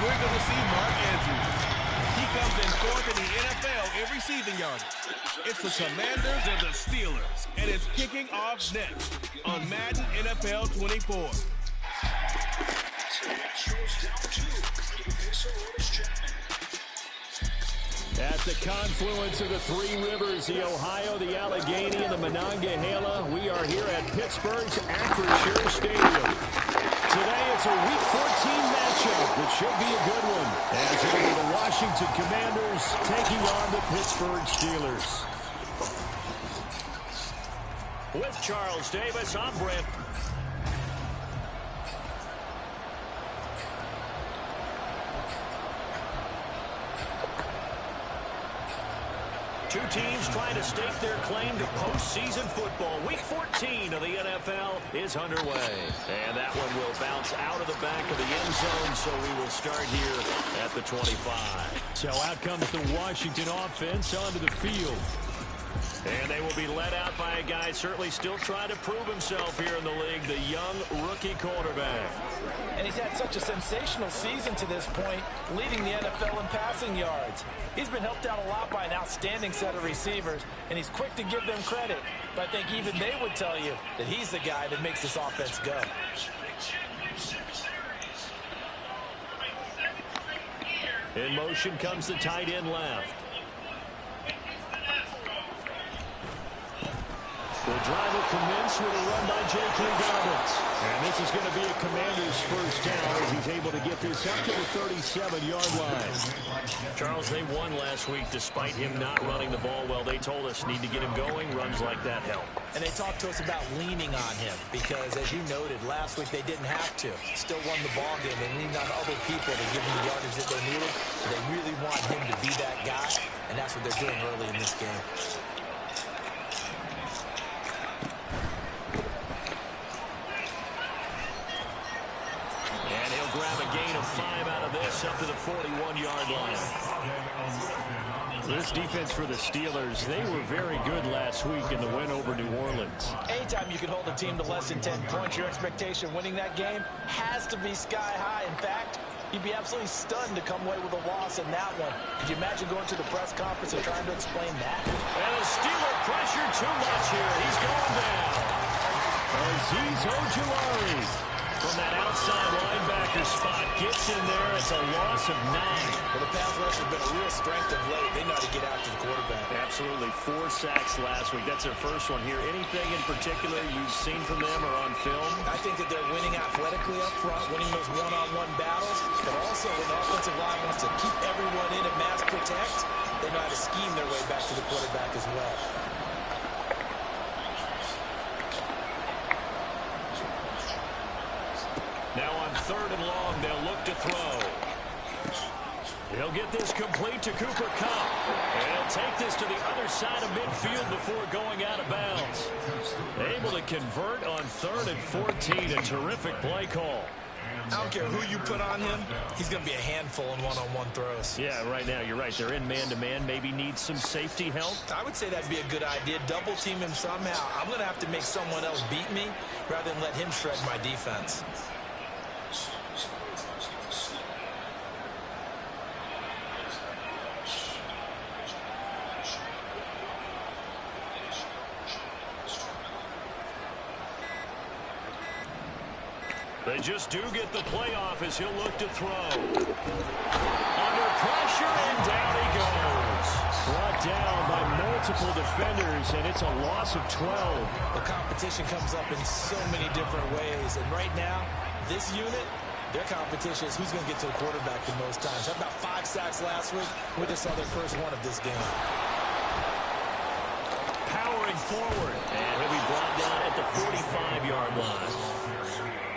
we're going to see Mark Andrews. He comes in fourth in the NFL in receiving yardage. It's the Commanders and the Steelers, and it's kicking off next on Madden NFL 24. At the confluence of the three rivers, the Ohio, the Allegheny, and the Monongahela, we are here at Pittsburgh's Acrisure Stadium. Today it's a Week 14 matchup that should be a good one, as it'll be the Washington Commanders taking on the Pittsburgh Steelers. With Charles Davis, I'm Brent. Two teams trying to stake their claim to postseason football. Week 14 of the NFL is underway. And that one will bounce out of the back of the end zone, so we will start here at the 25. So out comes the Washington offense onto the field. And they will be led out by a guy certainly still trying to prove himself here in the league, the young rookie quarterback. And he's had such a sensational season to this point, leading the NFL in passing yards. He's been helped out a lot by an outstanding set of receivers, and he's quick to give them credit. But I think even they would tell you that he's the guy that makes this offense go. In motion comes the tight end left. The drive will commence with a run by J.K. Dobbins. And this is going to be a Commander's first down as he's able to get this up to the 37-yard line. Charles, they won last week despite him not running the ball well. They told us need to get him going. Runs like that help. And they talked to us about leaning on him because, as you noted, last week they didn't have to. Still won the ball game. They leaned on other people to give them the yardage that they needed. They really want him to be that guy, and that's what they're doing early in this game. Grab a gain of 5 out of this up to the 41-yard line. This defense for the Steelers, they were very good last week in the win over New Orleans. Anytime you can hold a team to less than 10 points, your expectation winning that game has to be sky high. In fact, you'd be absolutely stunned to come away with a loss in that one. Could you imagine going to the press conference and trying to explain that? And the Steeler pressure too much here. He's going down. Azeez Ojulari from that outside linebacker spot gets in there. It's a loss of 9. Well, the pass rush has been a real strength of late. They know how to get after the quarterback. Absolutely. 4 sacks last week. That's their first one here. Anything in particular you've seen from them or on film? I think that they're winning athletically up front, winning those one-on-one battles, but also when the offensive line wants to keep everyone in and mass protect, they know how to scheme their way back to the quarterback as well. Now on 3rd and long, they'll look to throw. He'll get this complete to Cooper Kupp. And he'll take this to the other side of midfield before going out of bounds. Able to convert on 3rd and 14. A terrific play call. I don't care who you put on him, he's going to be a handful in one-on-one throws. Yeah, right now, you're right. They're in man-to-man. Maybe need some safety help. I would say that'd be a good idea. Double team him somehow. I'm going to have to make someone else beat me rather than let him shred my defense. They just do get the playoff as he'll look to throw. Under pressure, and down he goes. Brought down by multiple defenders, and it's a loss of 12. The competition comes up in so many different ways, and right now, this unit, their competition is who's going to get to the quarterback the most times. How about 5 sacks last week? We just saw their first one of this game. Powering forward, and he'll be brought down at the 45-yard line.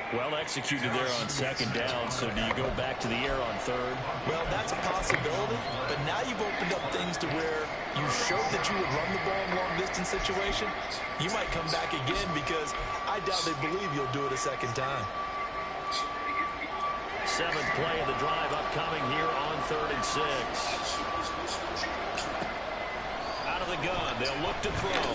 Well executed there on 2nd down, so do you go back to the air on 3rd? Well, that's a possibility, but now you've opened up things to where you showed that you would run the ball in long-distance situation. You might come back again because I doubt they believe you'll do it a second time. 7th play of the drive upcoming here on 3rd and 6. Out of the gun, they'll look to throw.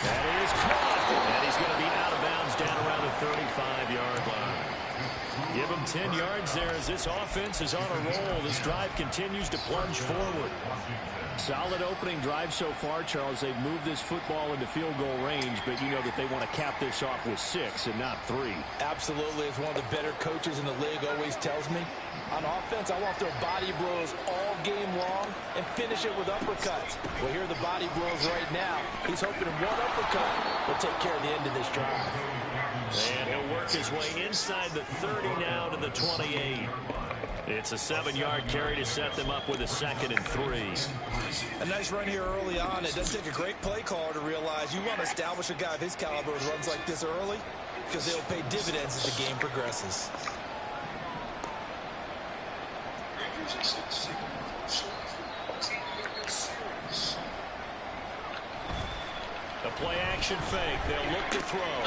That is caught, and he's going to be out of bounds down around the 35-yard line. Give them 10 yards there as this offense is on a roll. This drive continues to plunge forward. Solid opening drive so far, Charles. They've moved this football into field goal range, but you know that they want to cap this off with 6 and not 3. Absolutely. As one of the better coaches in the league always tells me, on offense, I want to throw body blows all game long and finish it with uppercuts. Well, here are the body blows right now. He's hoping one uppercut will take care of the end of this drive. And he'll work his way inside the 30 now to the 28. It's a 7-yard carry to set them up with a 2nd and 3. A nice run here early on. It doesn't take a great play caller to realize you want to establish a guy of his caliber who runs like this early because they'll pay dividends as the game progresses. The play action fake. They'll look to throw.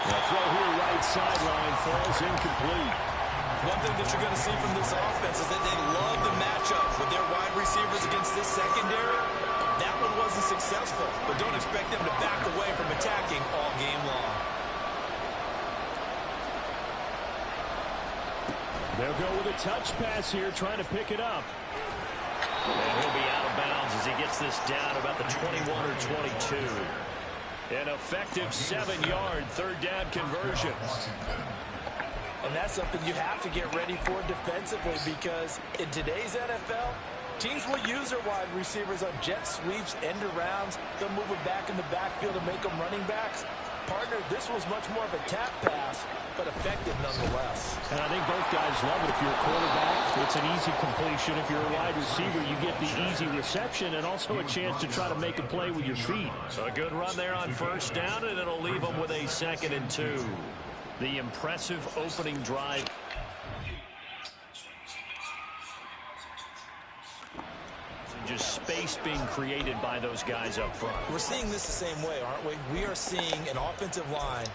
The throw here right sideline falls incomplete. One thing that you're going to see from this offense is that they love the matchup with their wide receivers against this secondary. That one wasn't successful, but don't expect them to back away from attacking all game long. They'll go with a touch pass here, trying to pick it up. And he'll be out of bounds as he gets this down about the 21 or 22. An effective 7-yard third down conversion. And that's something you have to get ready for defensively because in today's NFL, teams will use their wide receivers on jet sweeps, end arounds. They'll move them back in the backfield to make them running backs. Partner, this was much more of a tap pass, but effective nonetheless. And I think both guys love it. If you're a quarterback, it's an easy completion. If you're a wide receiver, you get the easy reception and also a chance to try to make a play with your feet. A good run there on first down, and it'll leave them with a 2nd and 2. The impressive opening drive. Just space being created by those guys up front. We're seeing this the same way, aren't we? We are seeing an offensive line,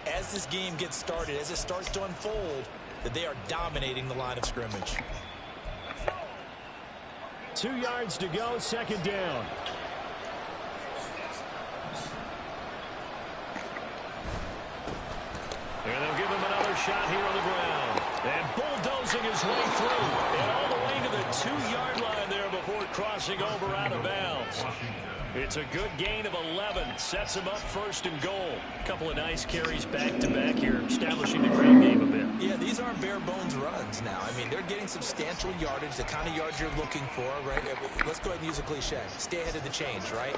as this game gets started, as it starts to unfold, that they are dominating the line of scrimmage. 2 yards to go, 2nd down. And they'll give him another shot here on the ground. And bulldozing his way through. And all the way to the 2-yard line there before crossing over out of bounds. It's a good gain of 11. Sets him up 1st and goal. A couple of nice carries back-to-back here, establishing the ground game a bit. Yeah, these aren't bare-bones runs now. I mean, they're getting substantial yardage, the kind of yards you're looking for, right? Let's go ahead and use a cliche. Stay ahead of the change, right?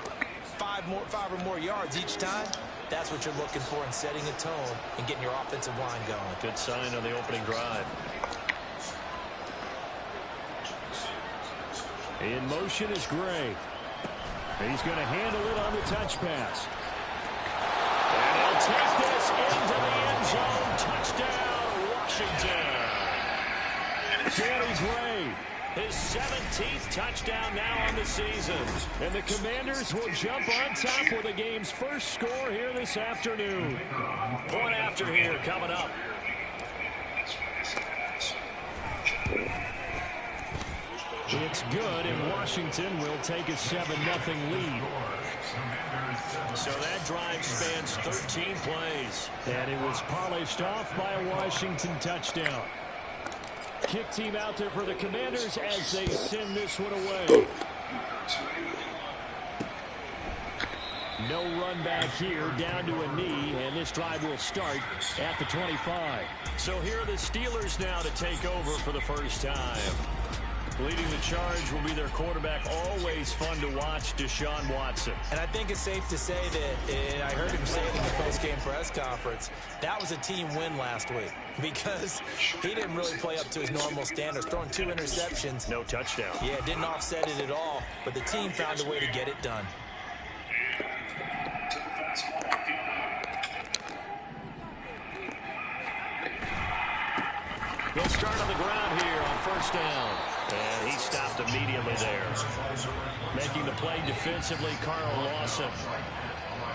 5 or more yards each time. That's what you're looking for in setting a tone and getting your offensive line going. Good sign on the opening drive. In motion is Gray. He's going to handle it on the touch pass. And he'll take this into the end zone. Touchdown, Washington. Danny Gray. His 17th touchdown now on the season. And the Commanders will jump on top with the game's first score here this afternoon. Point after here coming up. It's good, and Washington will take a 7-0 lead. So that drive spans 13 plays. And it was polished off by a Washington touchdown. Kick team out there for the Commanders as they send this one away. No run back here, down to a knee, and this drive will start at the 25. So here are the Steelers now to take over for the first time. Leading the charge will be their quarterback, always fun to watch, Deshaun Watson. And I think it's safe to say that, and I heard him say it in the post-game press conference, that was a team win last week because he didn't really play up to his normal standards, throwing 2 interceptions. No touchdown. Yeah, didn't offset it at all, but the team found a way to get it done. They'll start on the ground here on first down. And he stopped immediately there. Making the play defensively, Carl Lawson.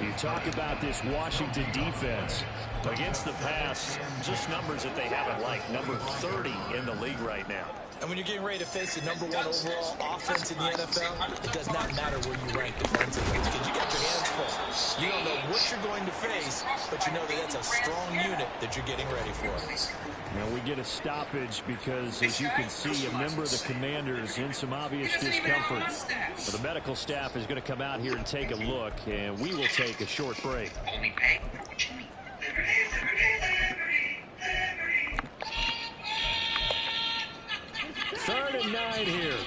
You talk about this Washington defense. Against the pass, just numbers that they haven't liked. Number 30 in the league right now. And when you're getting ready to face the #1 overall offense in the NFL, it does not matter where you rank defensively because you got your hands full. You don't know what you're going to face, but you know that that's a strong unit that you're getting ready for. Now we get a stoppage because, as you can see, a member of the Commanders in some obvious discomfort. But the medical staff is going to come out here and take a look, and we will take a short break. 3rd and 9 here.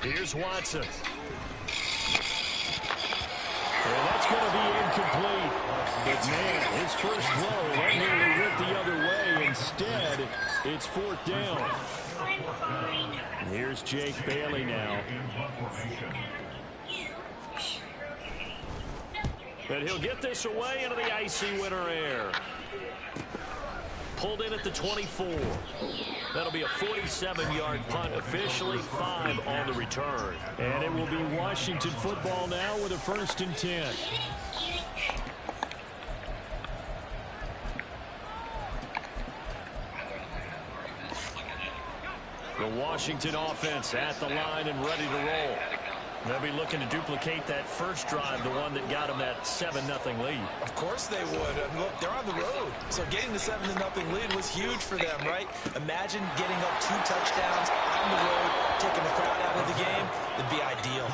Here's Watson. And that's going to be incomplete. But, man, his first throw that nearly went the other way. Instead, it's 4th down. Here's Jake Bailey now. And he'll get this away into the icy winter air. Pulled in at the 24. That'll be a 47-yard punt, officially 5 on the return. And it will be Washington football now with a 1st and 10. The Washington offense at the line and ready to roll. They'll be looking to duplicate that first drive, the one that got them that 7-0 lead. Of course they would. Look, they're on the road. So getting the 7-0 lead was huge for them, right? Imagine getting up 2 touchdowns on the road, taking the crowd out of the game. It'd be ideal.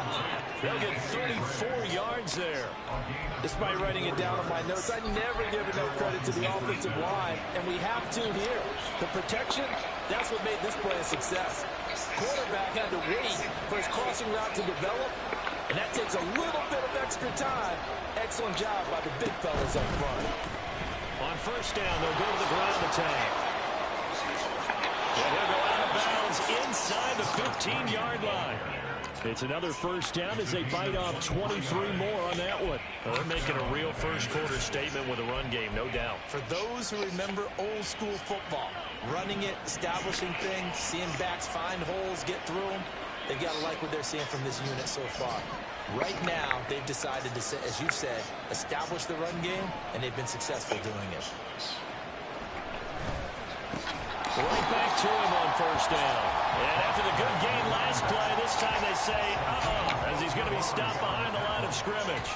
They'll get 34 yards there. Despite writing it down on my notes, I never give enough credit to the offensive line, and we have to here. The protection, that's what made this play a success. Quarterback had to wait for his crossing route to develop, and that takes a little bit of extra time. Excellent job by the big fellas up front. On 1st down, they'll go to the ground attack. And he'll go out of bounds inside the 15-yard line. It's another 1st down as they bite off 23 more on that one. Well, they're making a real first-quarter statement with a run game, no doubt. For those who remember old-school football, running it, establishing things, seeing backs find holes, get through them, they've got to like what they're seeing from this unit so far. Right now, they've decided to, as you said, establish the run game, and they've been successful doing it. Right back to him on 1st down. And after the good gain last play, this time they say, as he's going to be stopped behind the line of scrimmage.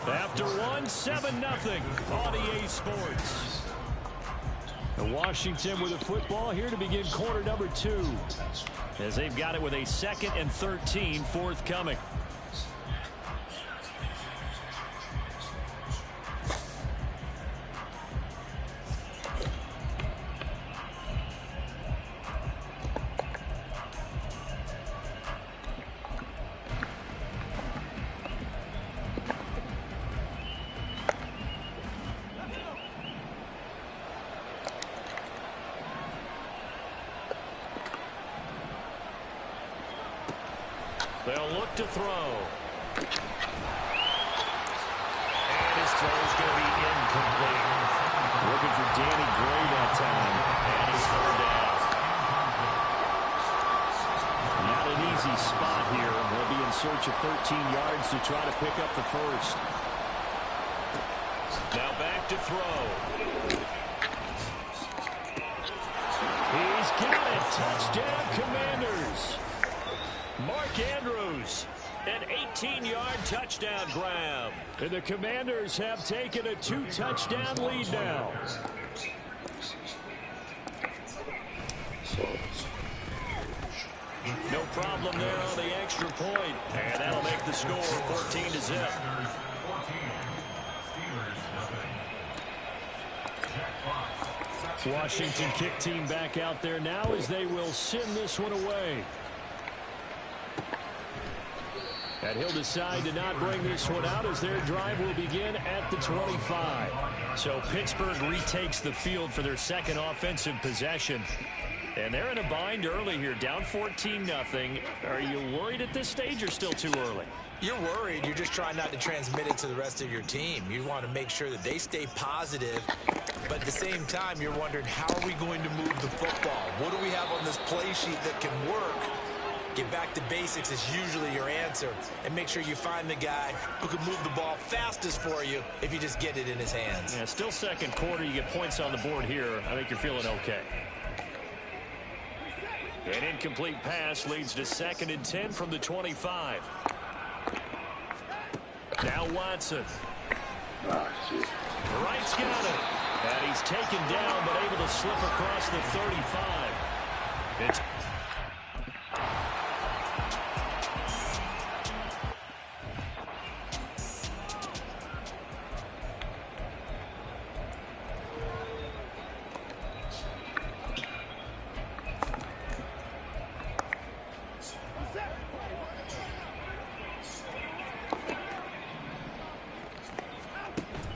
After 7-0 on EA Sports. And Washington with a football here to begin quarter number 2. As they've got it with a 2nd and 13 forthcoming. They'll look to throw. And his throw is going to be incomplete. Looking for Danny Gray that time. And he's 3rd down. Not an easy spot here. They'll be in search of 13 yards to try to pick up the 1st. Now back to throw. He's got it. Touchdown, Commanders. Mark Andrews, an 18-yard touchdown grab. And the Commanders have taken a 2-touchdown lead now. No problem there on the extra point. And that'll make the score 14-0. Washington kick team back out there now as they will send this one away. And he'll decide to not bring this one out as their drive will begin at the 25. So Pittsburgh retakes the field for their 2nd offensive possession. And they're in a bind early here, down 14-0. Are you worried at this stage or still too early? You're worried. You're just trying not to transmit it to the rest of your team. You want to make sure that they stay positive, but at the same time, you're wondering, how are we going to move the football? What do we have on this play sheet that can work? Get back to basics is usually your answer, and make sure you find the guy who can move the ball fastest for you if you just get it in his hands. Yeah, still second quarter. You get points on the board here. I think you're feeling okay. An incomplete pass leads to 2nd and 10 from the 25. Now Watson. Wright's got it. And he's taken down, but able to slip across the 35. It's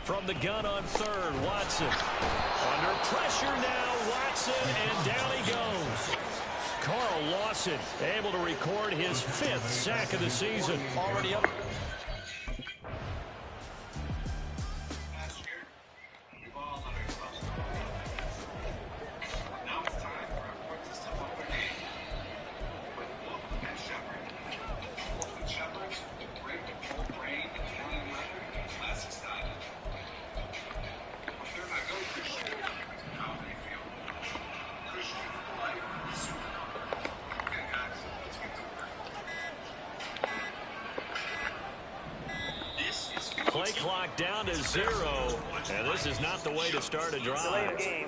from the gun on 3rd, Watson. Under pressure now, Watson, and down he goes. Carl Lawson able to record his 5th sack of the season. Already up. Play clock down to 0, and this is not the way to start a drive. Game,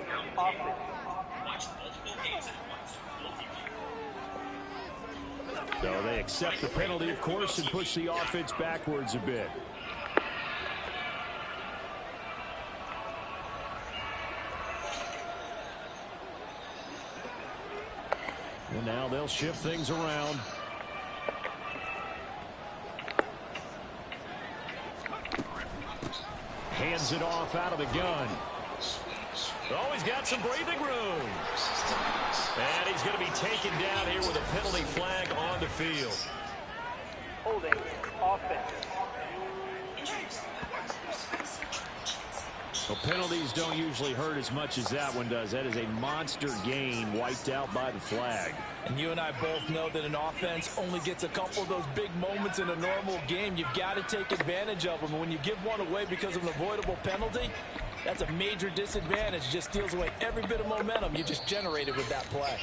So they accept the penalty, of course, and push the offense backwards a bit. And now they'll shift things around. Hands it off out of the gun. Oh, he's got some breathing room. And he's going to be taken down here with a penalty flag on the field. Holding, offense. Well, penalties don't usually hurt as much as that one does. That is a monster gain wiped out by the flag. And you and I both know that an offense only gets a couple of those big moments in a normal game. You've got to take advantage of them. And when you give one away because of an avoidable penalty, that's a major disadvantage. Just steals away every bit of momentum you just generated with that play.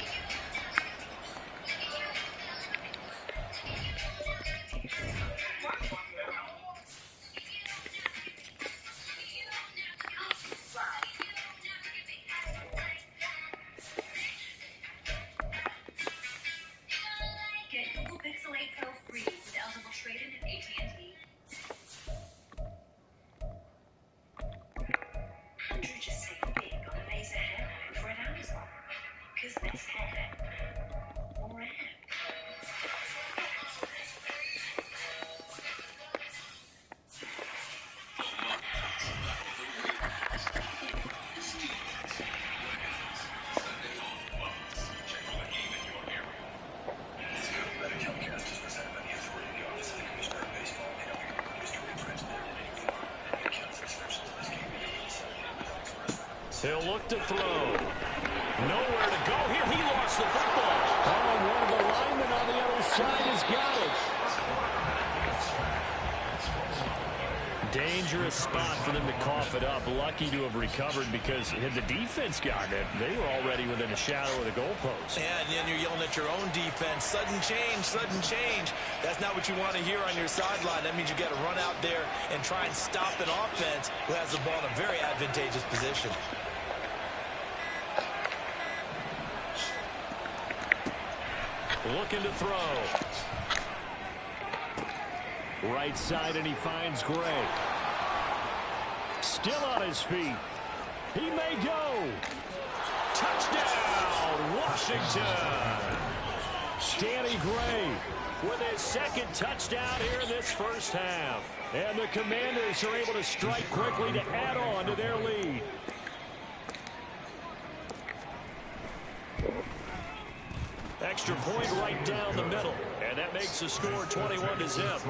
He'll look to throw. Nowhere to go here. He lost the football. Oh, and one of the linemen on the other side has got it. Dangerous spot for them to cough it up. Lucky to have recovered because had the defense got it, they were already within a shadow of the goalpost. Yeah, and then you're yelling at your own defense. Sudden change, sudden change. That's not what you want to hear on your sideline. That means you got to run out there and try and stop an offense who has the ball in a very advantageous position. Looking to throw. Right side, and he finds Gray. Still on his feet. He may go. Touchdown, Washington. Danny Gray with his 2nd touchdown here in this first half. And the Commanders are able to strike quickly to add on to their lead. Extra point right down the middle. And that makes the score 21-0.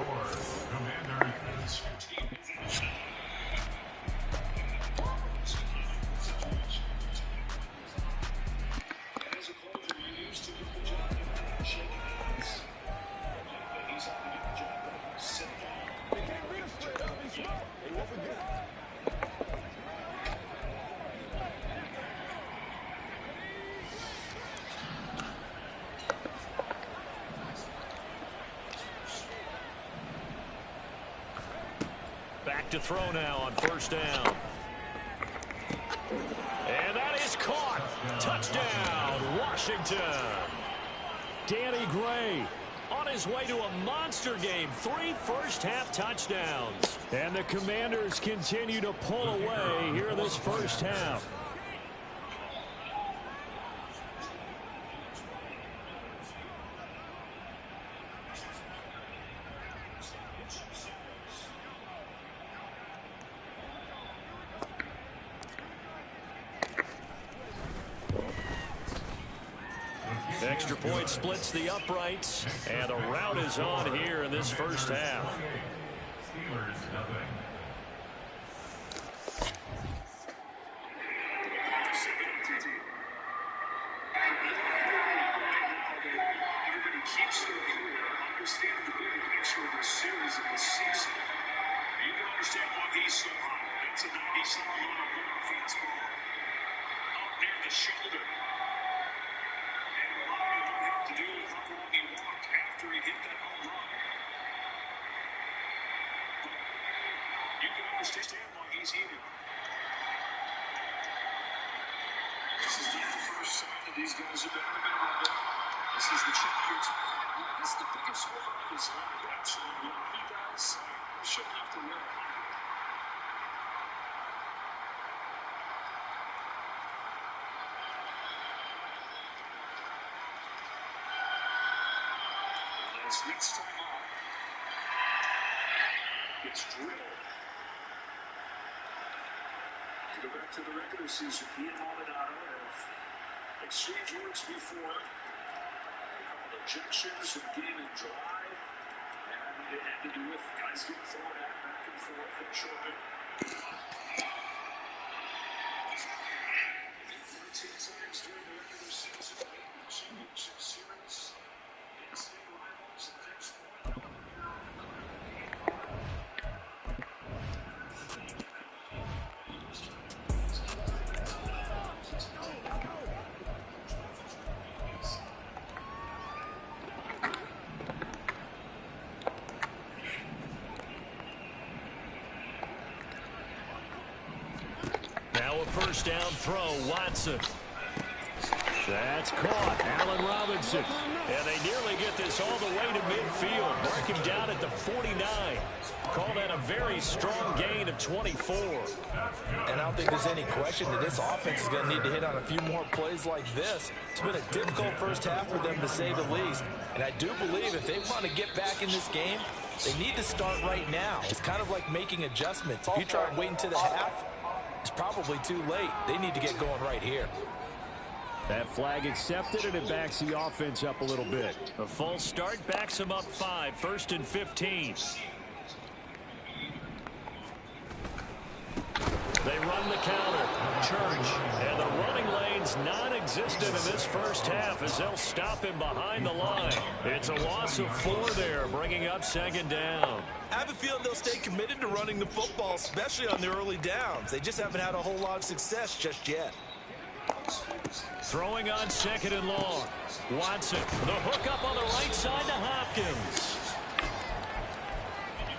Back to throw now on first down. And that is caught. Touchdown, Washington. Danny Gray on his way to a monster game. 3 first-half touchdowns. And the Commanders continue to pull away here in this first half. Extra point splits the uprights, and the route is on here in this first half. These guys have been in the middle of it. This is the champions. That's the biggest one of his life. Absolutely. He does. You shouldn't have to win 100. And his next time on, it's drilled. To go back to the regular season, Ian Maldonado exchange words before. They called ejections and game and drive. And it ended with guys getting thrown at back and forth and short. 13 times during the regular season, the championship series. In-state rivals at this point. First down throw, Watson. That's caught. Allen Robinson. And they nearly get this all the way to midfield. Mark him down at the 49. Call that a very strong gain of 24. And I don't think there's any question that this offense is going to need to hit on a few more plays like this. It's been a difficult first half for them, to say the least. And I do believe if they want to get back in this game, they need to start right now. It's kind of like making adjustments. If you try to wait until the half, it's probably too late. They need to get going right here. That flag accepted, and it backs the offense up a little bit. A false start backs them up 5, 1st and 15. They run the counter. Church. And the running lane's non-existent in this first half as they'll stop him behind the line. It's a loss of 4 there, bringing up 2nd down. I have a feeling they'll stay committed to running the football, especially on the early downs. They just haven't had a whole lot of success just yet. Throwing on 2nd and long. Watson, the hook up on the right side to Hopkins.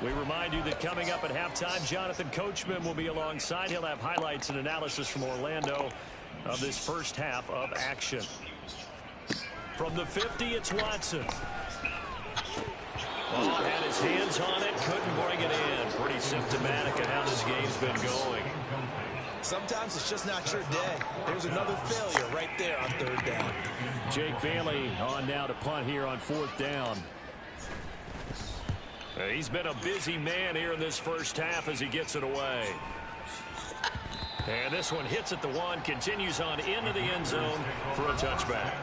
We remind you that coming up at halftime, Jonathan Coachman will be alongside. He'll have highlights and analysis from Orlando of this first half of action. From the 50, it's Watson. Oh, had his hands on it, couldn't bring it in. Pretty symptomatic of how this game's been going. Sometimes it's just not your day. There's another failure right there on 3rd down. Jake Bailey on now to punt here on 4th down. He's been a busy man here in this first half as he gets it away. And this one hits at the 1, continues on into the end zone for a touchback.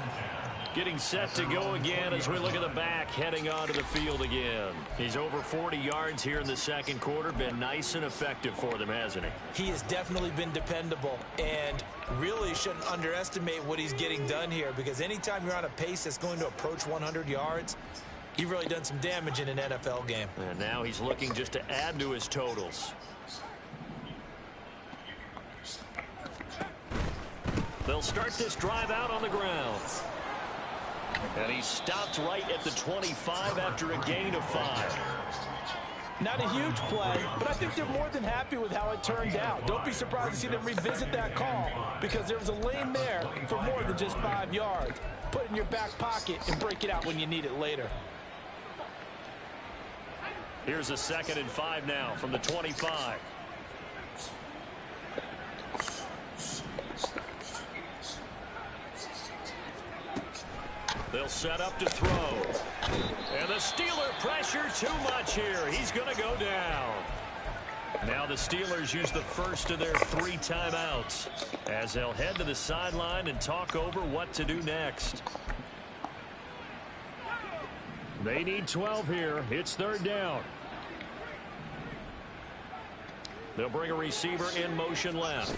Getting set to go again as we look at the back, heading onto the field again. He's over 40 yards here in the second quarter. Been nice and effective for them, hasn't he? He has definitely been dependable, and really shouldn't underestimate what he's getting done here, because anytime you're on a pace that's going to approach 100 yards, you've really done some damage in an NFL game. And now he's looking just to add to his totals. They'll start this drive out on the ground. And he stopped right at the 25 after a gain of 5. Not a huge play, but I think they're more than happy with how it turned out. Don't be surprised to see them revisit that call, because there was a lane there for more than just 5 yards. Put it in your back pocket and break it out when you need it later. Here's a 2nd and 5 now from the 25. They'll set up to throw. And the Steeler pressure too much here. He's going to go down. Now the Steelers use the first of their 3 timeouts as they'll head to the sideline and talk over what to do next. They need 12 here. It's 3rd down. They'll bring a receiver in motion left.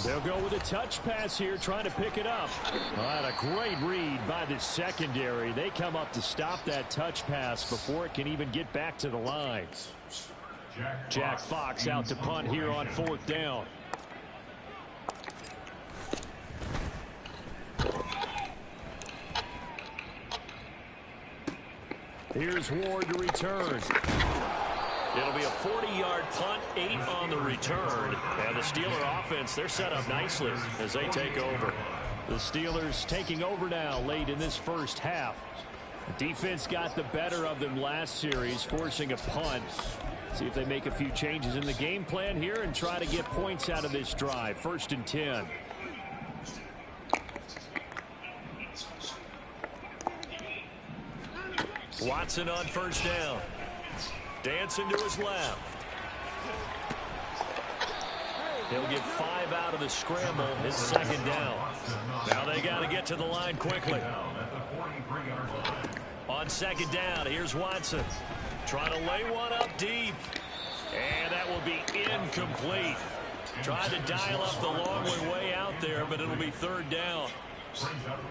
They'll go with a touch pass here, trying to pick it up. A great read by the secondary. They come up to stop that touch pass before it can even get back to the line. Jack Fox out to punt here on 4th down. Here's Ward to return. It'll be a 40-yard punt, 8 on the return. And the Steeler offense, they're set up nicely as they take over. The Steelers taking over now late in this first half. Defense got the better of them last series, forcing a punt. See if they make a few changes in the game plan here and try to get points out of this drive. 1st and 10. Watson on 1st down. Dancing to his left. He'll get 5 out of the scramble, his 2nd down. Now they got to get to the line quickly. On 2nd down, here's Watson. Trying to lay one up deep. And that will be incomplete. Tried to dial up the long one way out there, but it'll be 3rd down.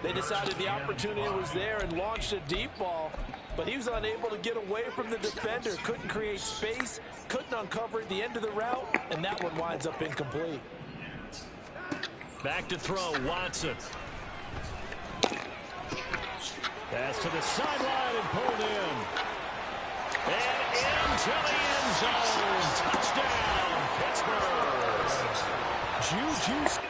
They decided the opportunity was there and launched a deep ball, but he was unable to get away from the defender. Couldn't create space, couldn't uncover at the end of the route, and that one winds up incomplete. Back to throw, Watson. Pass to the sideline and pulled in. And into the end zone. Touchdown, Pittsburgh. Juju.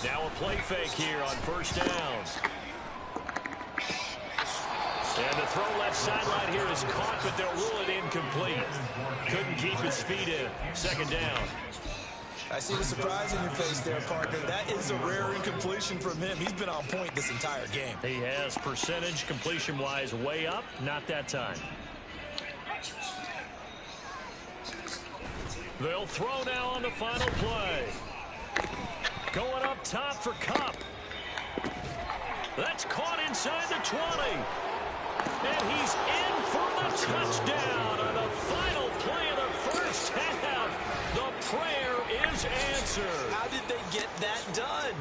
Now a play fake here on 1st down. And the throw left sideline here is caught, but they'll rule it incomplete. Couldn't keep his feet in. 2nd down. I see the surprise in your face there, partner. That is a rare incompletion from him. He's been on point this entire game. He has percentage completion-wise way up. Not that time. They'll throw now on the final play. Going up top for Kupp. That's caught inside the 20. And he's in for the touchdown on the final play of the first half. The prayer is answered. How did they get that done?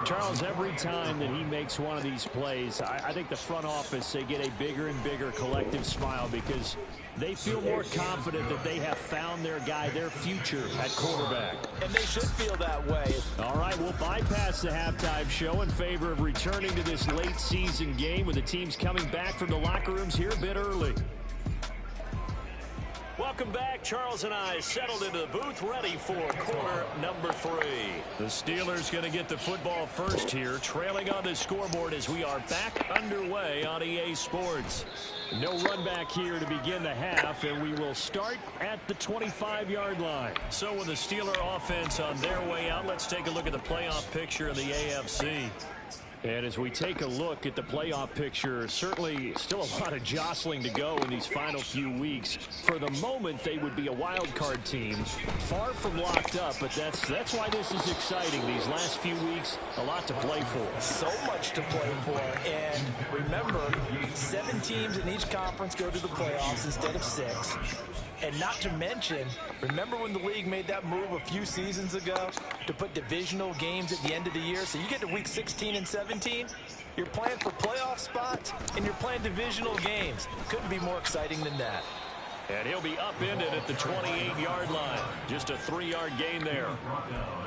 Charles, every time that he makes one of these plays, I think the front office, they get a bigger and bigger collective smile because they feel more confident that they have found their guy, their future at quarterback. And they should feel that way. All right, we'll bypass the halftime show in favor of returning to this late season game with the teams coming back from the locker rooms here a bit early. Welcome Welcome back. Charles and I settled into the booth, ready for quarter number 3. The Steelers going to get the football first here, trailing on the scoreboard as we are back underway on EA Sports. No run back here to begin the half, and we will start at the 25-yard line. So with the Steeler offense on their way out, let's take a look at the playoff picture in the AFC. And as we take a look at the playoff picture, certainly still a lot of jostling to go in these final few weeks. For the moment, they would be a wild card team, far from locked up, but that's why this is exciting. These last few weeks, a lot to play for. So much to play for. And remember, 7 teams in each conference go to the playoffs instead of 6. And not to mention, remember when the league made that move a few seasons ago to put divisional games at the end of the year? So you get to week 16 and 17, you're playing for playoff spots, and you're playing divisional games. Couldn't be more exciting than that. And he'll be upended at the 28-yard line. Just a 3-yard gain there.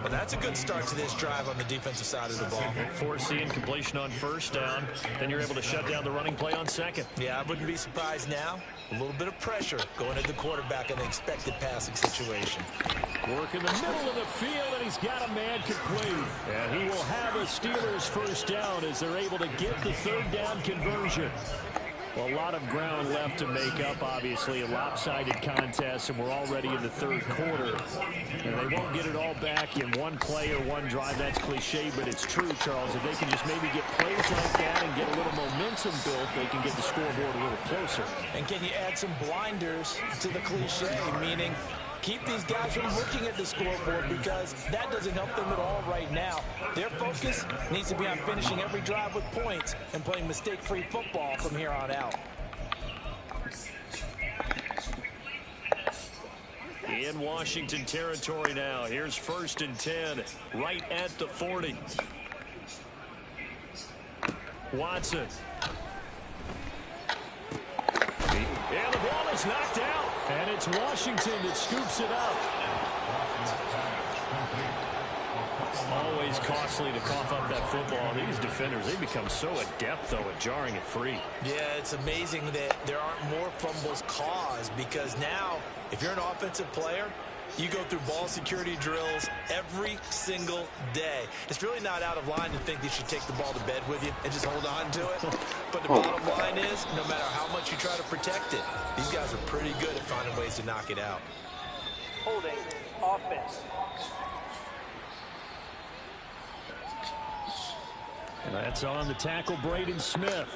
Well, that's a good start to this drive on the defensive side of the ball. Forcing completion on first down. Then you're able to shut down the running play on second. Yeah, I wouldn't be surprised now. A little bit of pressure going at the quarterback in the expected passing situation. Work in the middle of the field, and he's got a man complete. And he will have a Steelers first down as they're able to get the third down conversion. Well, a lot of ground left to make up, obviously. A lopsided contest, and we're already in the third quarter. And they won't get it all back in one play or one drive. That's cliche, but it's true, Charles. If they can just maybe get plays like that and get a little momentum built, they can get the scoreboard a little closer. And can you add some blinders to the cliche, meaning keep these guys from looking at the scoreboard, because that doesn't help them at all right now. Their focus needs to be on finishing every drive with points and playing mistake-free football from here on out. In Washington territory now. Here's 1st and 10, right at the 40. Watson. And the ball is knocked out. And it's Washington that scoops it up. Always costly to cough up that football. These defenders, they become so adept, though, at jarring it free. Yeah, it's amazing that there aren't more fumbles caused, because now, if you're an offensive player, you go through ball security drills every single day. It's really not out of line to think that you should take the ball to bed with you and just hold on to it. But the bottom line is, no matter how much you try to protect it, these guys are pretty good at finding ways to knock it out. Holding. Offense. And that's on the tackle, Braden Smith.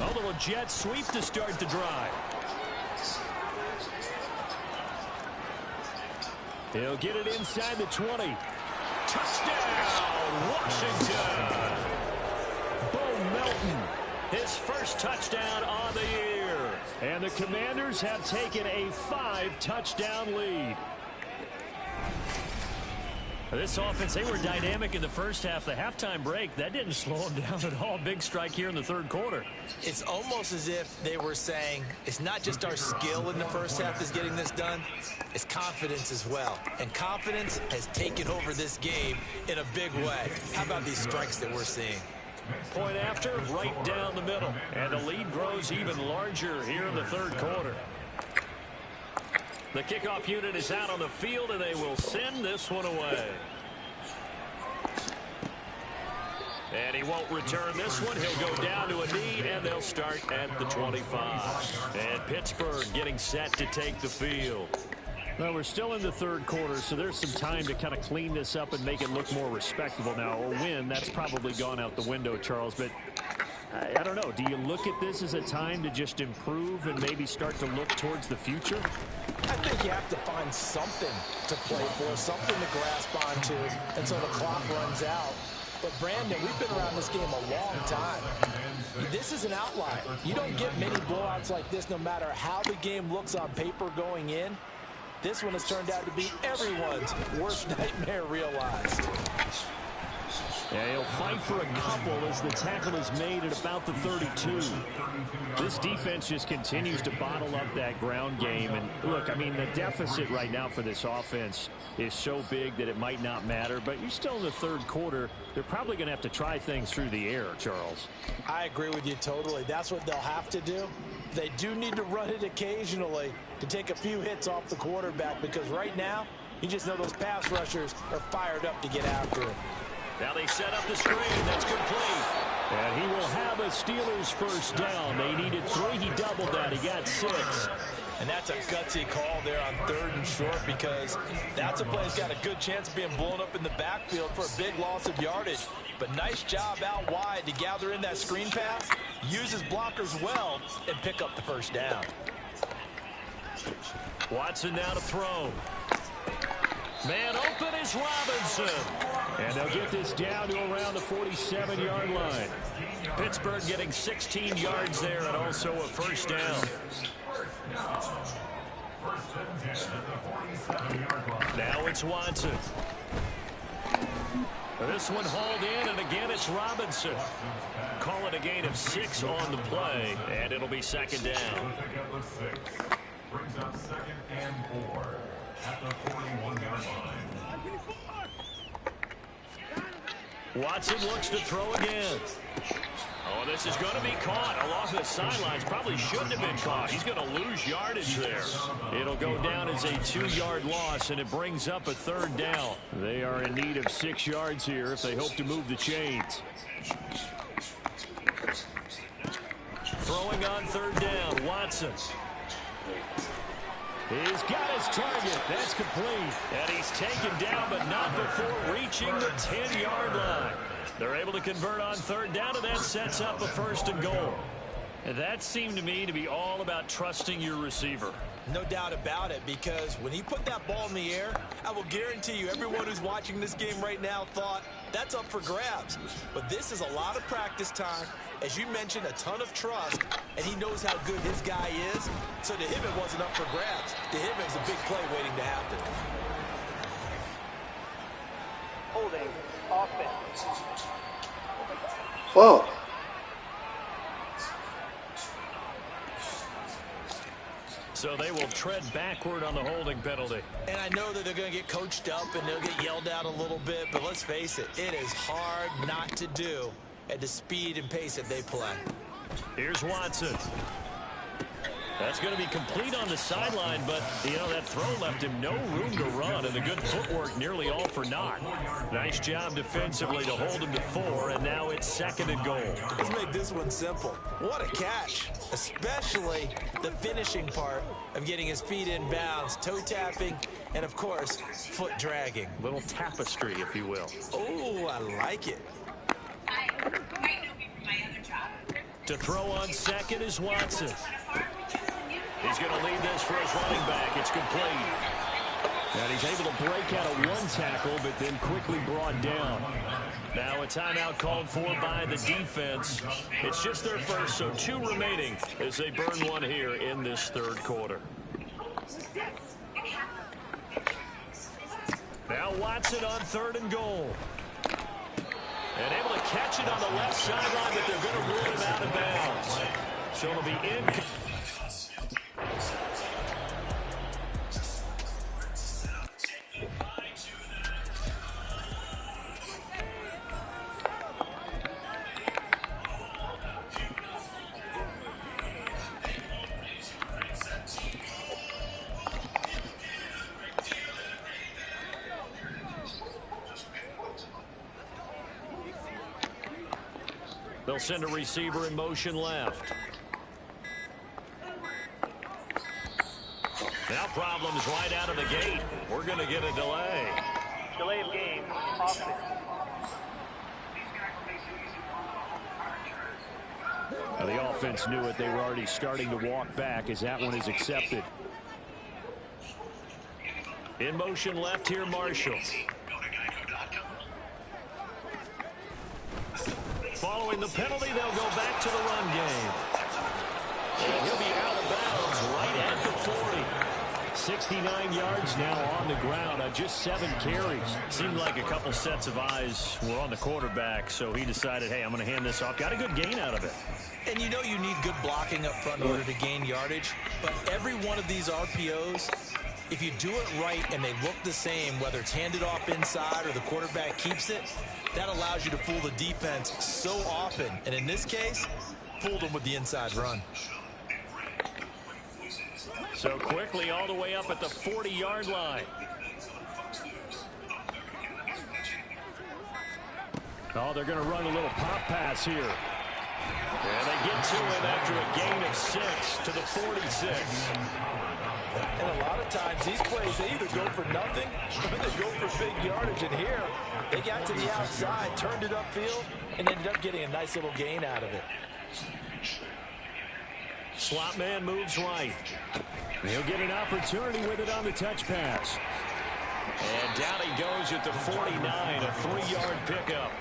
A little jet sweep to start the drive. He'll get it inside the 20. Touchdown, Washington. Bo Melton, his first touchdown on the year. And the Commanders have taken a 5-touchdown lead. This offense, they were dynamic in the first half. The halftime break, that didn't slow them down at all. Big strike here in the third quarter. It's almost as if they were saying, it's not just our skill in the first half that's getting this done, it's confidence as well. And confidence has taken over this game in a big way. How about these strikes that we're seeing? Point after, right down the middle. And the lead grows even larger here in the third quarter. The kickoff unit is out on the field, and they will send this one away. And he won't return this one. He'll go down to a knee, and they'll start at the 25. And Pittsburgh getting set to take the field. Well, we're still in the third quarter, so there's some time to kind of clean this up and make it look more respectable. Now, a win, that's probably gone out the window, Charles, but I don't know. Do you look at this as a time to just improve and maybe start to look towards the future? I think you have to find something to play for, something to grasp onto until the clock runs out. But, Brandon, we've been around this game a long time. This is an outlier. You don't get many blowouts like this no matter how the game looks on paper going in. This one has turned out to be everyone's worst nightmare realized. Yeah, he'll fight for a couple as the tackle is made at about the 32. This defense just continues to bottle up that ground game. And look, I mean, the deficit right now for this offense is so big that it might not matter. But you're still in the third quarter. They're probably going to have to try things through the air, Charles. I agree with you totally. That's what they'll have to do. They do need to run it occasionally to take a few hits off the quarterback, because right now, you just know those pass rushers are fired up to get after him. Now they set up the screen. That's complete. And he will have a Steelers first down. They needed 3. He doubled that. He got 6. And that's a gutsy call there on 3rd and short, because that's a play that's got a good chance of being blown up in the backfield for a big loss of yardage. But nice job out wide to gather in that screen pass, use his blockers well, and pick up the first down. Watson now to throw. Man open is Robinson. And they'll get this down to around the 47-yard line. Pittsburgh getting 16 yards there and also a first down. Now it's Watson. This one hauled in, and again it's Robinson. Call it a gain of 6 on the play, and it'll be second down. Brings up 2nd and 4 at the 41-yard line. Watson looks to throw again. Oh, this is going to be caught along the sidelines. Probably shouldn't have been caught. He's going to lose yardage there. It'll go down as a 2-yard loss, and it brings up a 3rd down. They are in need of 6 yards here if they hope to move the chains. Throwing on 3rd down, Watson. He's got his target. That's complete. And he's taken down, but not before reaching the 10-yard line. They're able to convert on 3rd down, and that sets up a 1st and goal. And that seemed to me to be all about trusting your receiver. No doubt about it, because when he put that ball in the air, I will guarantee you everyone who's watching this game right now thought that's up for grabs. But this is a lot of practice time. As you mentioned, a ton of trust, and he knows how good his guy is. So to him, it wasn't up for grabs. To him, it was a big play waiting to happen. Holding offense. Whoa. So they will tread backward on the holding penalty. And I know that they're going to get coached up and they'll get yelled at a little bit, but let's face it, it is hard not to do at the speed and pace that they play. Here's Watson. That's going to be complete on the sideline, but, you know, that throw left him no room to run, and the good footwork nearly all for naught. Nice job defensively to hold him to 4, and now it's 2nd and goal. Let's make this one simple. What a catch, especially the finishing part of getting his feet in bounds, toe tapping, and, of course, foot dragging. Little tapestry, if you will. Oh, I like it. To throw on 2nd is Watson. He's going to lead this for his running back. It's complete. And he's able to break out of 1 tackle, but then quickly brought down. Now a timeout called for by the defense. It's just their first, so 2 remaining as they burn 1 here in this 3rd quarter. Now Watson on 3rd and goal. And able to catch it on the left sideline, but they're going to rule him out of bounds. So it'll be in. They'll send a receiver in motion left. Now problems right out of the gate. We're going to get a delay. Delay of game. Offense. Now the offense knew it. They were already starting to walk back as that one is accepted. In motion left here, Marshall. Following Following the penalty, they'll go back to the run game. And he'll be out of bounds right at the 40. 69 yards now on the ground on just 7 carries. Seemed like a couple sets of eyes were on the quarterback, so he decided, hey, I'm going to hand this off. Got a good gain out of it. And you know you need good blocking up front in order to gain yardage, but every one of these RPOs, if you do it right and they look the same, whether it's handed off inside or the quarterback keeps it, that allows you to fool the defense so often. And in this case, fooled them with the inside run. So quickly all the way up at the 40-yard line. Oh, they're going to run a little pop pass here. And they get to him after a gain of 6 to the 46. And a lot of times these plays, they either go for nothing or they go for big yardage. And here, they got to the outside, turned it upfield, and ended up getting a nice little gain out of it. Slot man moves right. He'll get an opportunity with it on the touch pass. And down he goes at the 49, a 3-yard pickup.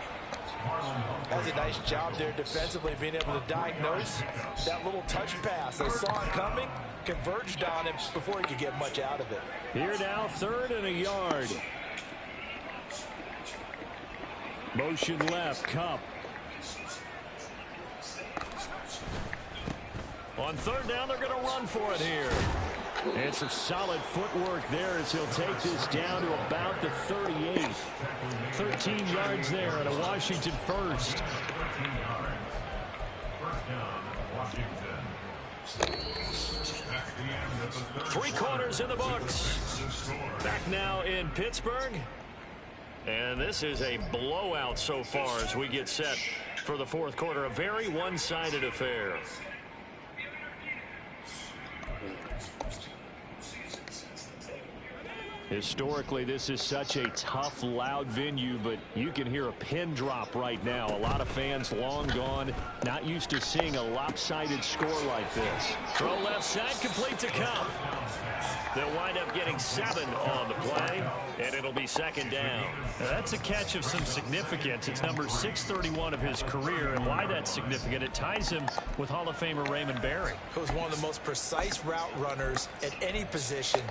That's a nice job there defensively, being able to diagnose that little touch pass. They saw it coming, converged on him before he could get much out of it. Here now, 3rd and a yard. Motion left, Kupp. On 3rd down, they're going to run for it here. And some solid footwork there as he'll take this down to about the 38. 13 yards there and a Washington first. 3 quarters in the books. Back now in Pittsburgh. And this is a blowout so far as we get set for the 4th quarter. A very one-sided affair. Historically, this is such a tough, loud venue, but you can hear a pin drop right now. A lot of fans long gone, not used to seeing a lopsided score like this. Throw left side, complete to Kupp. They'll wind up getting 7 on the play, and it'll be 2nd down. Now, that's a catch of some significance. It's number 631 of his career, and why that's significant, it ties him with Hall of Famer Raymond Berry. He was one of the most precise route runners at any position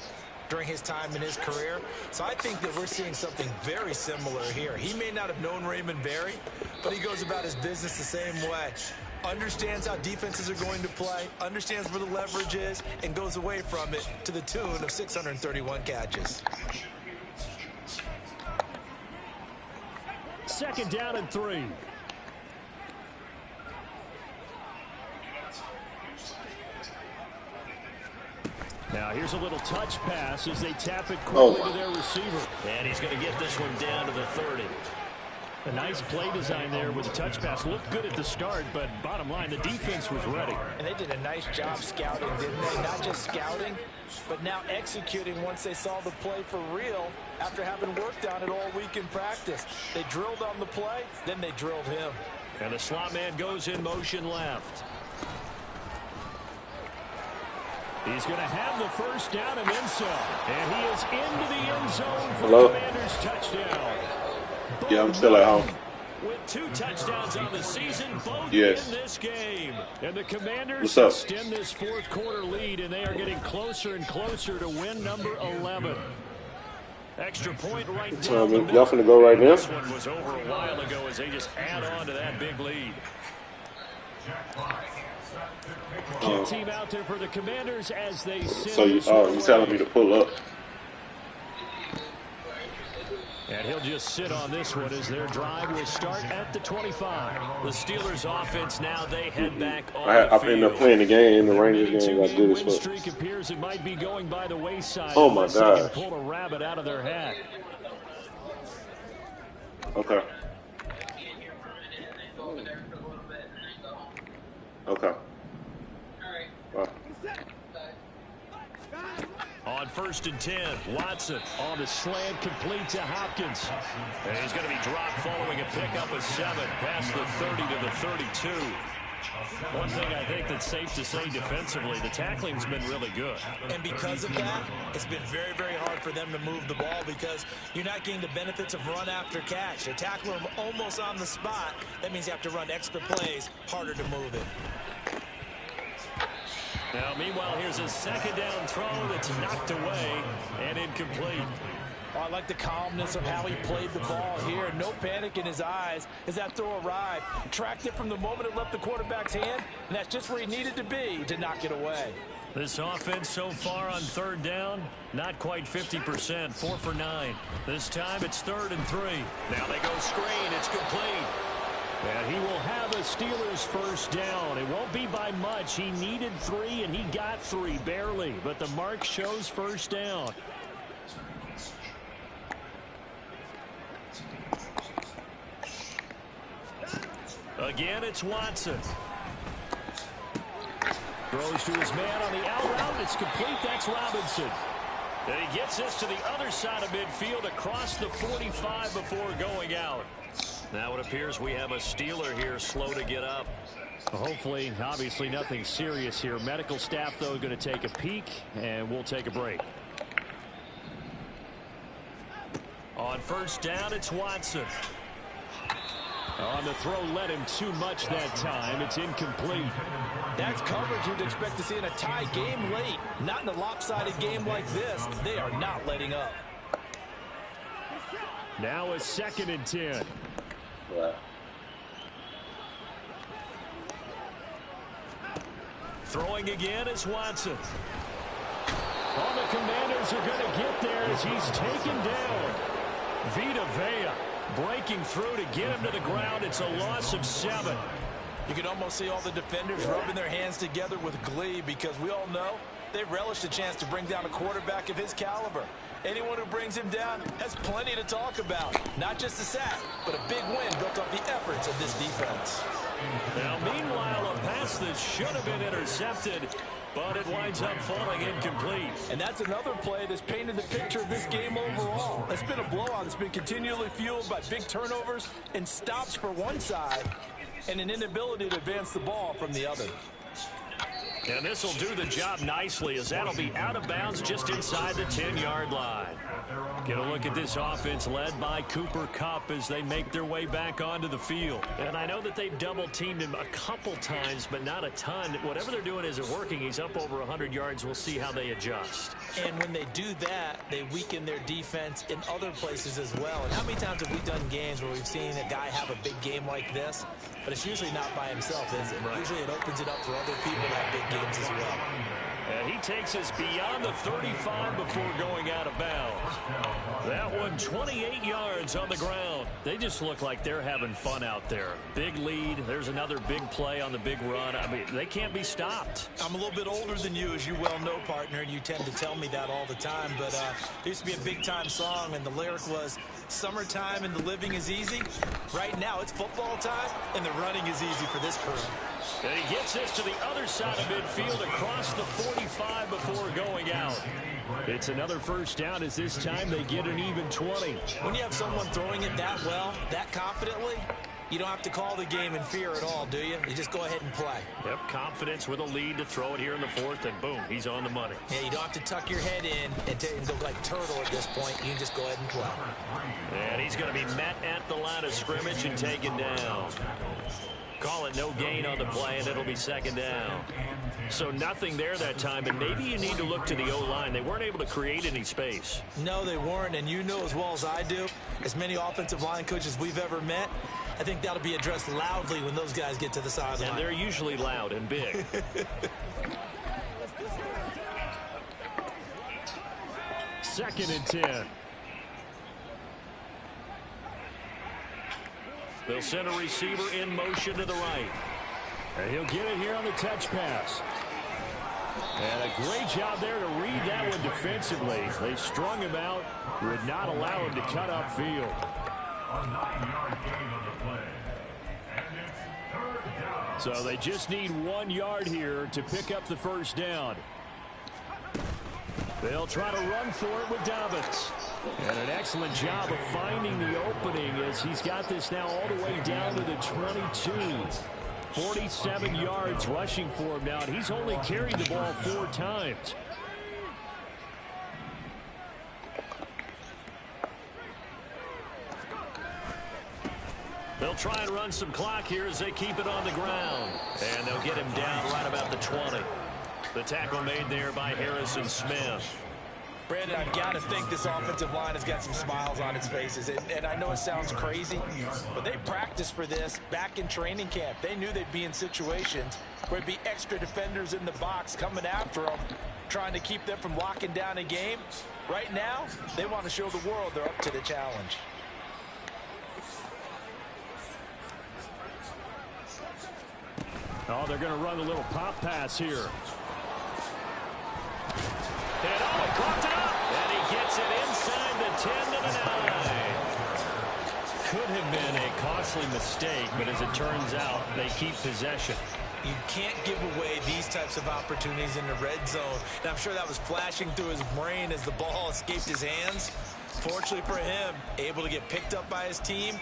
during his time in his career. So I think that we're seeing something very similar here. He may not have known Raymond Berry, but he goes about his business the same way. Understands how defenses are going to play, understands where the leverage is, and goes away from it to the tune of 631 catches. 2nd down and 3. Now here's a little touch pass as they tap it quickly to their receiver. And he's going to get this one down to the 30. A nice play design there with the touch pass. Looked good at the start, but bottom line, the defense was ready. And they did a nice job scouting, didn't they? Not just scouting, but now executing once they saw the play for real after having worked on it all week in practice. They drilled on the play, then they drilled him. And the slot man goes in motion left. He's going to have the 1st down and then some. And he is into the end zone for the Commanders' touchdown. Yeah, I'm still at home. With 2 touchdowns on the season, both in this game. And the Commanders extend this 4th quarter lead, and they are getting closer and closer to win number 11. Extra point right now. Y'all finna go right now? This one was over a while ago as they just add on to that big lead. Kid team out there for the Commanders as they send. So you telling me to pull up? And he'll just sit on this one as their drive will start at the 25. The Steelers offense now, they head back on the field. I've been playing the game, the Rangers game. I did win streak appears it might be going by the wayside. Oh my God! They can pull a rabbit out of their hat. Okay. Okay. Wow. On 1st and 10, Watson on the slant, complete to Hopkins. And he's going to be dropped following a pickup of 7 past the 30 to the 32. One thing I think that's safe to say defensively, the tackling's been really good. And because of that, it's been very, very hard for them to move the ball because you're not getting the benefits of run after catch. They're tackling them almost on the spot. That means you have to run extra plays, harder to move it. Now, meanwhile, here's a second down throw that's knocked away and incomplete. Oh, I like the calmness of how he played the ball here. No panic in his eyes as that throw arrived. Tracked it from the moment it left the quarterback's hand, and that's just where he needed to be to knock it away. This offense so far on third down, not quite 50%, 4 for 9. This time it's 3rd and 3. Now they go screen, it's complete. And he will have a Steelers first down. It won't be by much. He needed 3, and he got 3, barely. But the mark shows first down. Again, it's Watson. Throws to his man on the out route. It's complete. That's Robinson. And he gets this to the other side of midfield across the 45 before going out. Now it appears we have a Steeler here slow to get up. Hopefully, obviously nothing serious here. Medical staff, though, going to take a peek, and we'll take a break. On first down, it's Watson. On the throw, led him too much that time. It's incomplete. That's coverage you'd expect to see in a tie game late. Not in a lopsided game like this. They are not letting up. Now a 2nd and 10. Wow. Throwing again is Watson. All the Commanders are going to get there as he's taken down. Vita Vea breaking through to get him to the ground. It's a loss of 7. You can almost see all the defenders rubbing their hands together with glee because we all know they relish the chance to bring down a quarterback of his caliber. Anyone who brings him down has plenty to talk about. Not just a sack, but a big win built off the efforts of this defense. Now, meanwhile, a pass that should have been intercepted, but it winds up falling incomplete. And that's another play that's painted the picture of this game overall. It's been a blowout that's been continually fueled by big turnovers and stops for one side and an inability to advance the ball from the other. And this will do the job nicely as that'll be out of bounds just inside the 10-yard line. Get a look at this offense led by Cooper Kupp as they make their way back onto the field. And I know that they've double-teamed him a couple times, but not a ton. Whatever they're doing isn't working. He's up over 100 yards. We'll see how they adjust. And when they do that, they weaken their defense in other places as well. And how many times have we done games where we've seen a guy have a big game like this? But it's usually not by himself, is it? Right. Usually it opens it up for other people to have big games as well. And he takes us beyond the 35 before going out of bounds. That one, 28 yards on the ground. They just look like they're having fun out there. Big lead. There's another big play on the big run. I mean, they can't be stopped. I'm a little bit older than you, as you well know, partner, and you tend to tell me that all the time. But there used to be a big-time song, and the lyric was, "Summertime and the living is easy." Right now, it's football time, and the running is easy for this crew. And he gets this to the other side of midfield across the 45 before going out. It's another first down as this time they get an even 20. When you have someone throwing it that well, that confidently, you don't have to call the game in fear at all, do you? You just go ahead and play. Yep, confidence with a lead to throw it here in the 4th, and boom, he's on the money. Yeah, you don't have to tuck your head in and go like turtle at this point. You can just go ahead and play. And he's going to be met at the line of scrimmage and taken down. Call it no gain on the play, and it'll be 2nd down. So nothing there that time, and maybe you need to look to the O-line. They weren't able to create any space. No, they weren't, and you know as well as I do, as many offensive line coaches we've ever met, I think that'll be addressed loudly when those guys get to the sideline. And they're usually loud and big. 2nd and 10. They'll send a receiver in motion to the right. And he'll get it here on the touch pass. And a great job there to read that one defensively. They strung him out, would not allow him to cut upfield. A 9-yard gain on the play. And it's 3rd down. So they just need 1 yard here to pick up the first down. They'll try to run for it with Dobbins. And an excellent job of finding the opening as he's got this now all the way down to the 22. 47 yards rushing for him now, and he's only carried the ball 4 times. They'll try and run some clock here as they keep it on the ground. And they'll get him down right about the 20. The tackle made there by Harrison Smith. Brandon, I've got to think this offensive line has got some smiles on its faces. And I know it sounds crazy, but they practiced for this back in training camp. They knew they'd be in situations where there'd be extra defenders in the box coming after them, trying to keep them from locking down a game. Right now, they want to show the world they're up to the challenge. Oh, they're going to run a little pop pass here. And he caught it up. And he gets it inside the 10 to the 9. Could have been a costly mistake, but as it turns out, they keep possession. You can't give away these types of opportunities in the red zone. And I'm sure that was flashing through his brain as the ball escaped his hands. Fortunately for him, able to get picked up by his team,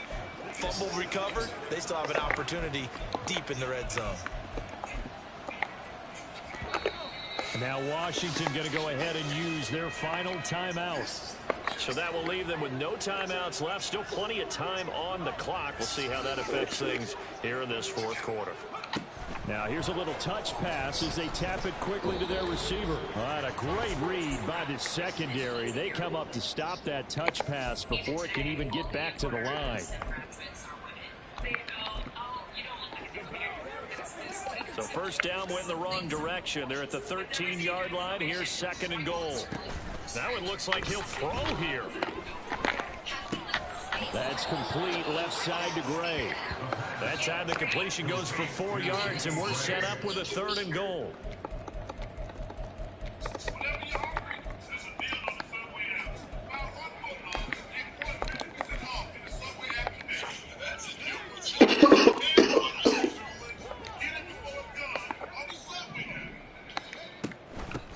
fumble recovered. They still have an opportunity deep in the red zone. Now Washington going to go ahead and use their final timeout. So that will leave them with no timeouts left. Still plenty of time on the clock. We'll see how that affects things here in this 4th quarter. Now here's a little touch pass as they tap it quickly to their receiver. All right, a great read by the secondary. They come up to stop that touch pass before it can even get back to the line. So first down went in the wrong direction. They're at the 13-yard line. Here's 2nd and goal. Now it looks like he'll throw here. That's complete left side to Gray. That time the completion goes for 4 yards, and we're set up with a 3rd and goal.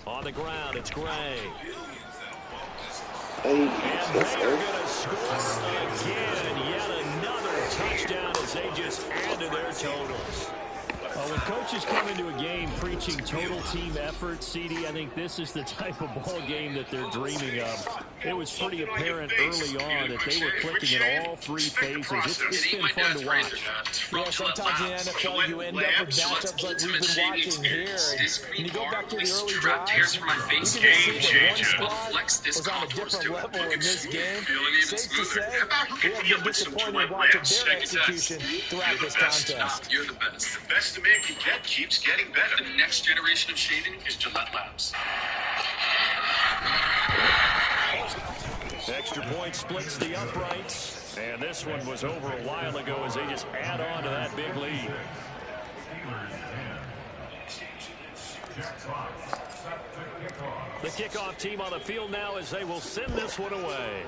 On the ground, it's Gray. And they're going to score again. Yet another touchdown as they just added their totals. Well, when coaches come into a game preaching total team effort, CD, I think this is the type of ball game that they're dreaming of. It was pretty apparent early on that they were clicking in all 3 phases. It's been fun to watch. Yeah, sometimes in the NFL you end up with matchups like we've been watching here. And when you go back to the early drives, you can see that one squad was on a different level in this game. Safe to say, we have been disappointed watching their execution throughout this contest. You're the best. The best a man can get keeps getting better. The next generation of shaving is Gillette Labs. Extra point splits the uprights. And this one was over a while ago as they just add on to that big lead. The kickoff team on the field now as they will send this one away.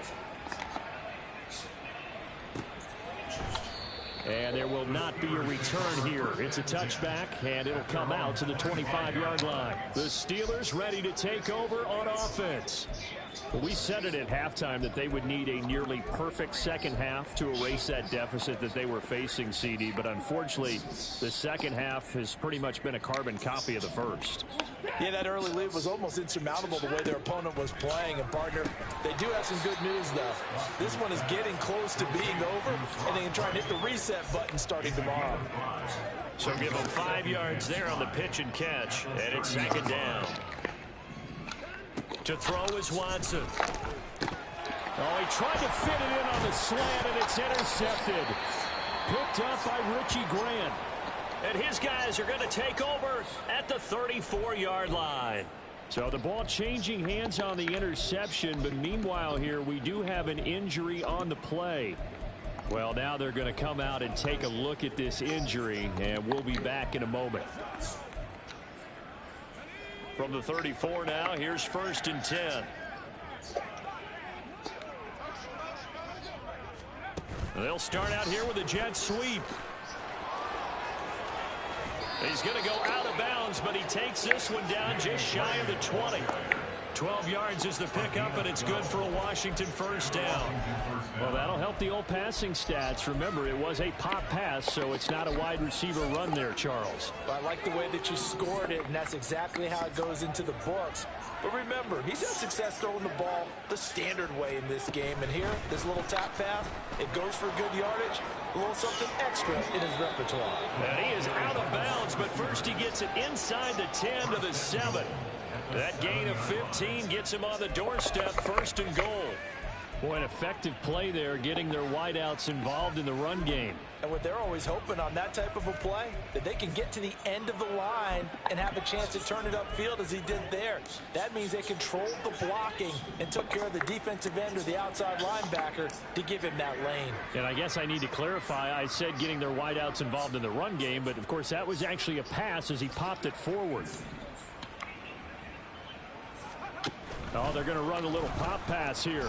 And there will not be a return here. It's a touchback, and it'll come out to the 25-yard line. The Steelers ready to take over on offense. Well, we said it at halftime that they would need a nearly perfect second half to erase that deficit that they were facing, CD. But unfortunately, the second half has pretty much been a carbon copy of the first. Yeah, that early lead was almost insurmountable the way their opponent was playing. And, partner, they do have some good news, though. This one is getting close to being over, and they can try and hit the reset button starting tomorrow. So give them 5 yards there on the pitch and catch, and it's 2nd down. To throw is Watson. Oh, he tried to fit it in on the slant, and it's intercepted. Picked up by Richie Grant. And his guys are going to take over at the 34-yard line. So the ball changing hands on the interception, but meanwhile here we do have an injury on the play. Well, now they're going to come out and take a look at this injury, and we'll be back in a moment. From the 34 now, here's 1st and 10. They'll start out here with a jet sweep. He's going to go out of bounds, but he takes this one down just shy of the 20. 12 yards is the pickup, and it's good for a Washington first down. Well, that'll help the old passing stats. Remember, it was a pop pass, so it's not a wide receiver run there, Charles. Well, I like the way that you scored it, and that's exactly how it goes into the books. But remember, he's had success throwing the ball the standard way in this game. And here, this little tap pass, it goes for good yardage, a little something extra in his repertoire. And he is out of bounds, but first he gets it inside the 10 to the 7. That gain of 15 gets him on the doorstep, first and goal. Boy, an effective play there, getting their wideouts involved in the run game. And what they're always hoping on that type of a play, that they can get to the end of the line and have a chance to turn it upfield as he did there. That means they controlled the blocking and took care of the defensive end or the outside linebacker to give him that lane. And I guess I need to clarify, I said getting their wideouts involved in the run game, but of course that was actually a pass as he popped it forward. Oh, they're going to run a little pop pass here.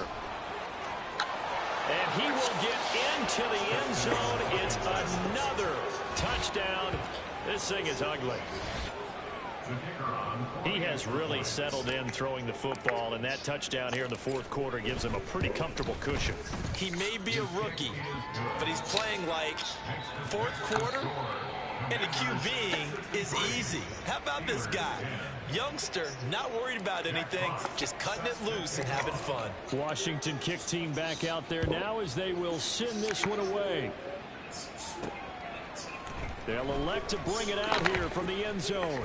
And he will get into the end zone. It's another touchdown. This thing is ugly. He has really settled in throwing the football, and that touchdown here in the fourth quarter gives him a pretty comfortable cushion. He may be a rookie, but he's playing like fourth quarter, and the QBing is easy. How about this guy? Youngster, not worried about anything, just cutting it loose and having fun. Washington kick team back out there now as they will send this one away. They'll elect to bring it out here from the end zone.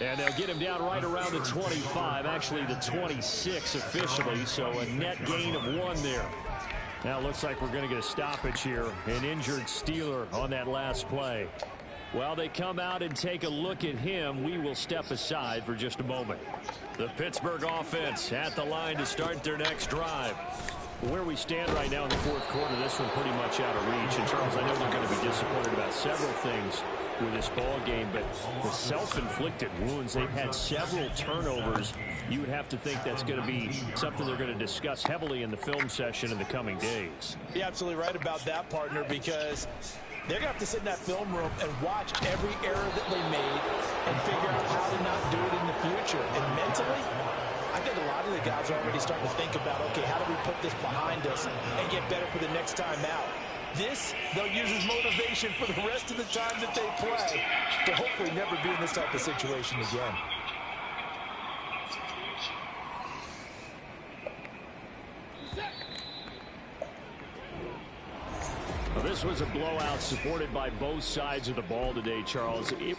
And they'll get him down right around the 25, actually the 26 officially, so a net gain of 1 there. Now it looks like we're going to get a stoppage here. An injured Steeler on that last play. While they come out and take a look at him, we will step aside for just a moment. The Pittsburgh offense at the line to start their next drive. Where we stand right now in the fourth quarter, this one pretty much out of reach. And Charles, I know they're going to be disappointed about several things with this ball game, but the self-inflicted wounds, they've had several turnovers. You would have to think that's going to be something they're going to discuss heavily in the film session in the coming days. You're absolutely right about that, partner, because they're going to have to sit in that film room and watch every error that they made and figure out how to not do it in the future. And mentally, I think a lot of the guys are already starting to think about, okay, how do we put this behind us and get better for the next time out? This, they'll use as motivation for the rest of the time that they play to hopefully never be in this type of situation again. Well, this was a blowout supported by both sides of the ball today, Charles. It